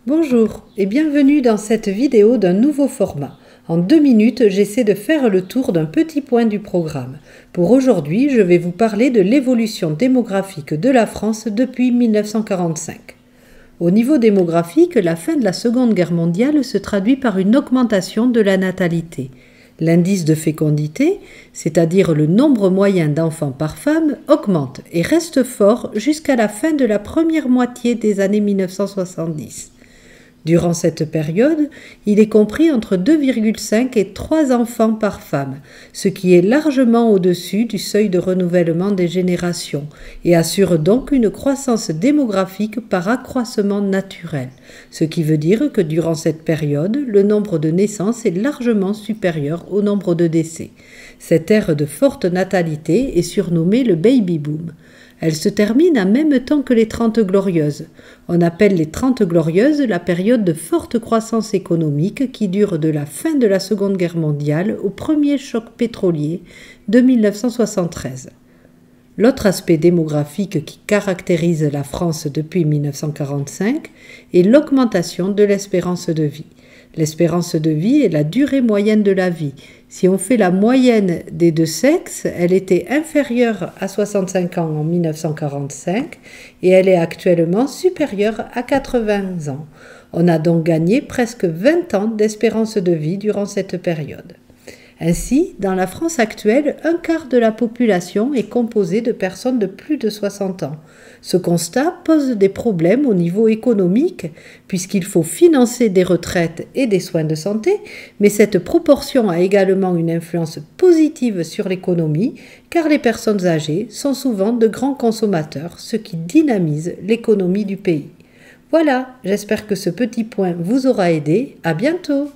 Bonjour et bienvenue dans cette vidéo d'un nouveau format. En 2 minutes, j'essaie de faire le tour d'un petit point du programme. Pour aujourd'hui, je vais vous parler de l'évolution démographique de la France depuis 1945. Au niveau démographique, la fin de la Seconde Guerre mondiale se traduit par une augmentation de la natalité. L'indice de fécondité, c'est-à-dire le nombre moyen d'enfants par femme, augmente et reste fort jusqu'à la fin de la première moitié des années 1970. Durant cette période, il est compris entre 2,5 et 3 enfants par femme, ce qui est largement au-dessus du seuil de renouvellement des générations et assure donc une croissance démographique par accroissement naturel, ce qui veut dire que durant cette période, le nombre de naissances est largement supérieur au nombre de décès. Cette ère de forte natalité est surnommée le baby boom. Elle se termine en même temps que les 30 glorieuses. On appelle les 30 glorieuses la période de forte croissance économique qui dure de la fin de la Seconde Guerre mondiale au premier choc pétrolier de 1973. L'autre aspect démographique qui caractérise la France depuis 1945 est l'augmentation de l'espérance de vie. L'espérance de vie est la durée moyenne de la vie. Si on fait la moyenne des deux sexes, elle était inférieure à 65 ans en 1945 et elle est actuellement supérieure à 80 ans. On a donc gagné presque 20 ans d'espérance de vie durant cette période. Ainsi, dans la France actuelle, un quart de la population est composée de personnes de plus de 60 ans. Ce constat pose des problèmes au niveau économique, puisqu'il faut financer des retraites et des soins de santé, mais cette proportion a également une influence positive sur l'économie, car les personnes âgées sont souvent de grands consommateurs, ce qui dynamise l'économie du pays. Voilà, j'espère que ce petit point vous aura aidé. À bientôt!